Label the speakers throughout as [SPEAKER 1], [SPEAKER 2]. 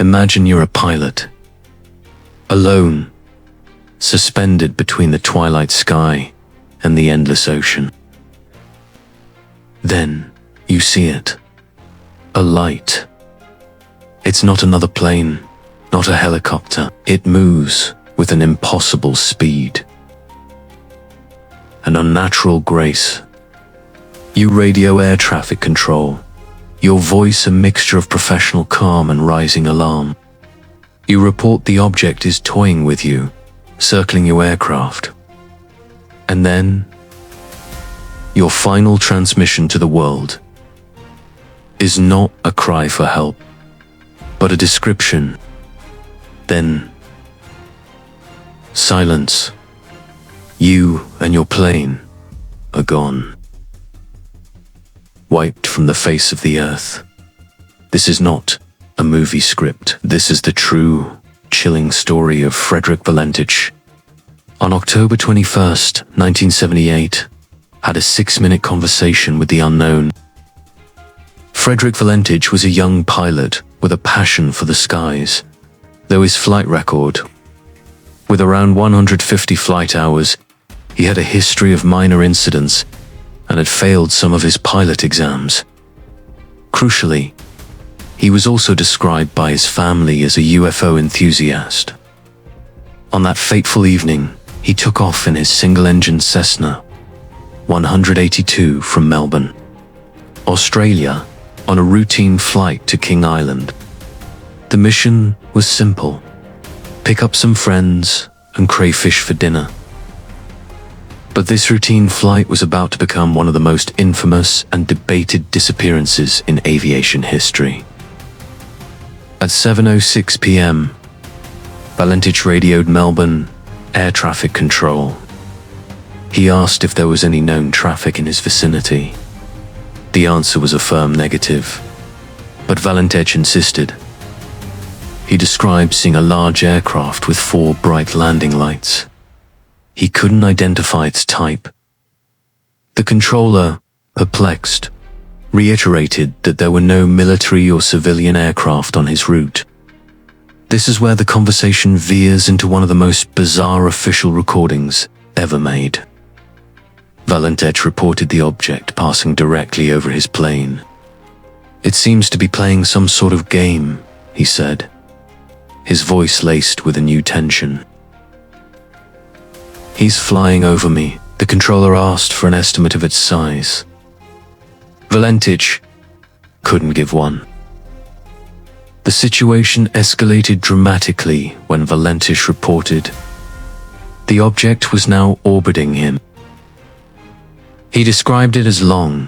[SPEAKER 1] Imagine you're a pilot, alone, suspended between the twilight sky and the endless ocean. Then you see it. A light. It's not another plane, not a helicopter. It moves with an impossible speed, an unnatural grace. You radio air traffic control, your voice a mixture of professional calm and rising alarm. You report the object is toying with you, circling your aircraft. And then, your final transmission to the world is not a cry for help, but a description. Then, silence. You and your plane are gone, wiped from the face of the earth. This is not a movie script. This is the true, chilling story of Frederick Valentich. On October 21st, 1978, had a 6-minute conversation with the unknown. Frederick Valentich was a young pilot with a passion for the skies. Though his flight record, with around 150 flight hours, he had a history of minor incidents and had failed some of his pilot exams. Crucially, he was also described by his family as a UFO enthusiast. On that fateful evening, he took off in his single-engine Cessna 182 from Melbourne, Australia, on a routine flight to King Island. The mission was simple: pick up some friends and crayfish for dinner. But this routine flight was about to become one of the most infamous and debated disappearances in aviation history. At 7:06 p.m., Valentich radioed Melbourne air traffic control. He asked if there was any known traffic in his vicinity. The answer was a firm negative, but Valentich insisted. He described seeing a large aircraft with 4 bright landing lights. He couldn't identify its type. The controller, perplexed, reiterated that there were no military or civilian aircraft on his route. This is where the conversation veers into one of the most bizarre official recordings ever made. Valentich reported the object passing directly over his plane. "It seems to be playing some sort of game," he said, his voice laced with a new tension. "He's flying over me." The controller asked for an estimate of its size. Valentich couldn't give one. The situation escalated dramatically when Valentich reported the object was now orbiting him. He described it as long,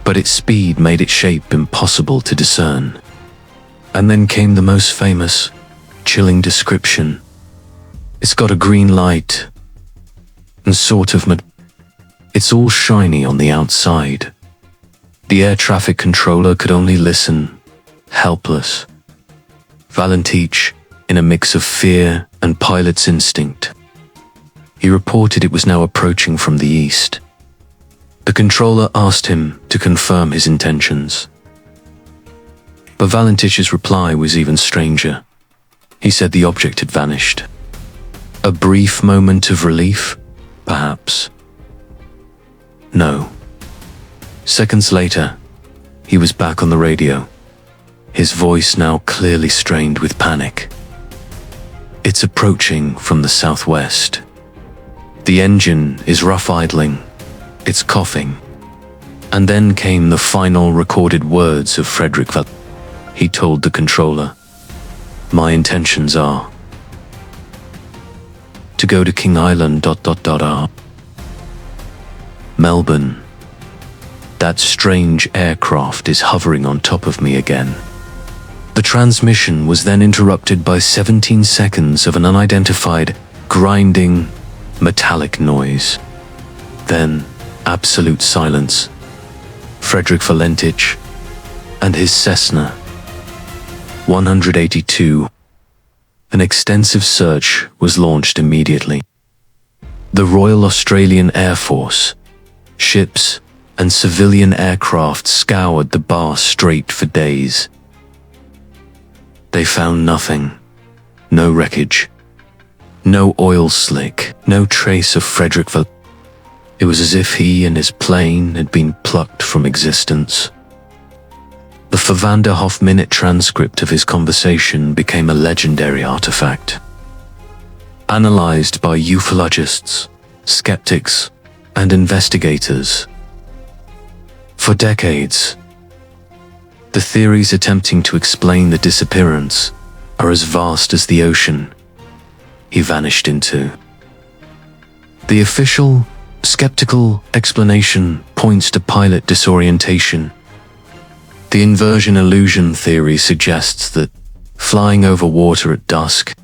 [SPEAKER 1] but its speed made its shape impossible to discern. And then came the most famous, chilling description. "It's got a green light and sort of it's all shiny on the outside." The air traffic controller could only listen, helpless. Valentich, in a mix of fear and pilot's instinct. He reported it was now approaching from the east. The controller asked him to confirm his intentions. But Valentich's reply was even stranger. He said the object had vanished. A brief moment of relief, perhaps. No. Seconds later, he was back on the radio, his voice now clearly strained with panic. "It's approaching from the southwest. The engine is rough idling. It's coughing." And then came the final recorded words of Frederick Valentich. He told the controller, "My intentions are to go to King Island ... Melbourne. That strange aircraft is hovering on top of me again." The transmission was then interrupted by 17 seconds of an unidentified, grinding, metallic noise. Then, absolute silence. Frederick Valentich and his Cessna 182. An extensive search was launched immediately. The Royal Australian Air Force, ships, and civilian aircraft scoured the Bass Strait for days. They They found nothing. No wreckage. No oil slick. No trace of Frederick Valentich. It was as if he and his plane had been plucked from existence. The Vanderhoff-minute transcript of his conversation became a legendary artifact, analyzed by ufologists, skeptics, and investigators. For decades, the theories attempting to explain the disappearance are as vast as the ocean he vanished into. The official, skeptical explanation points to pilot disorientation. The inversion illusion theory suggests that, flying over water at dusk,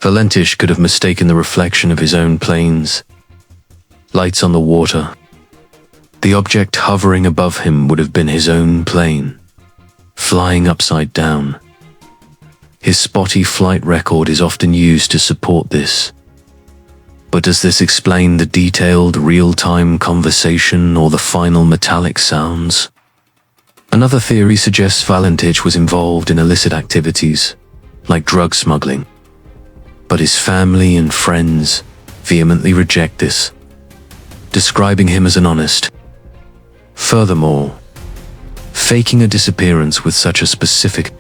[SPEAKER 1] Valentich could have mistaken the reflection of his own plane's lights on the water. The object hovering above him would have been his own plane, flying upside down. His spotty flight record is often used to support this. But does this explain the detailed, real-time conversation or the final metallic sounds? Another theory suggests Valentich was involved in illicit activities, like drug smuggling. But his family and friends vehemently reject this, describing him as an honest. Furthermore, faking a disappearance with such a specific,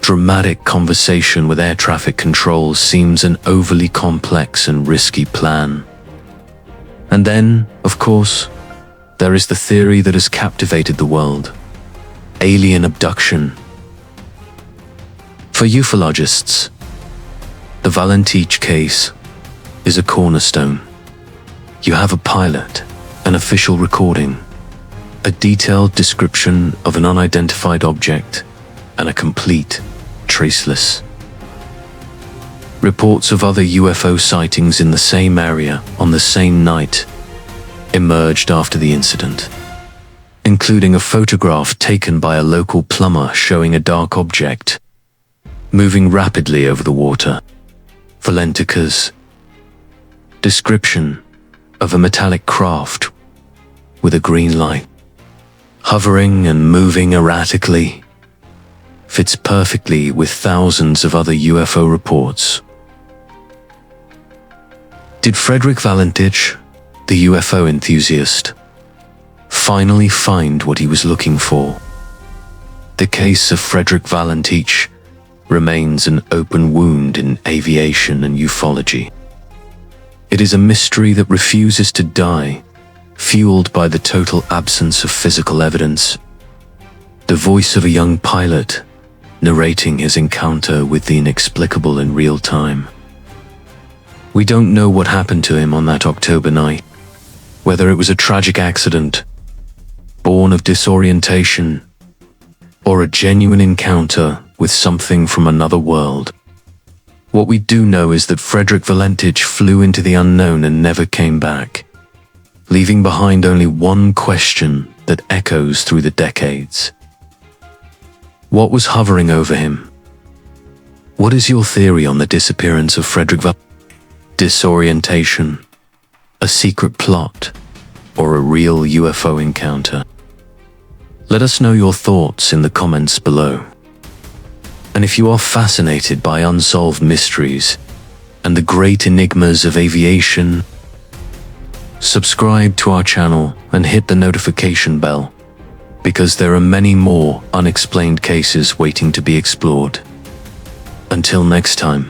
[SPEAKER 1] dramatic conversation with air traffic control seems an overly complex and risky plan. And then, of course, there is the theory that has captivated the world: alien abduction. For ufologists, the Valentich case is a cornerstone. You have a pilot, an official recording, a detailed description of an unidentified object, and a complete, traceless reports of other UFO sightings in the same area on the same night emerged after the incident, including a photograph taken by a local plumber showing a dark object moving rapidly over the water. Valentich's description of a metallic craft with a green light, hovering and moving erratically, fits perfectly with thousands of other UFO reports. Did Frederick Valentich, the UFO enthusiast, finally find what he was looking for? The case of Frederick Valentich remains an open wound in aviation and ufology. It is a mystery that refuses to die, fueled by the total absence of physical evidence. The voice of a young pilot narrating his encounter with the inexplicable in real time. We don't know what happened to him on that October night, whether it was a tragic accident, born of disorientation, or a genuine encounter with something from another world. What we do know is that Frederick Valentich flew into the unknown and never came back, leaving behind only one question that echoes through the decades. What was hovering over him? What is your theory on the disappearance of Frederick Valentich? Disorientation, a secret plot, or a real UFO encounter? Let us know your thoughts in the comments below. And if you are fascinated by unsolved mysteries and the great enigmas of aviation, subscribe to our channel and hit the notification bell, because there are many more unexplained cases waiting to be explored. Until next time.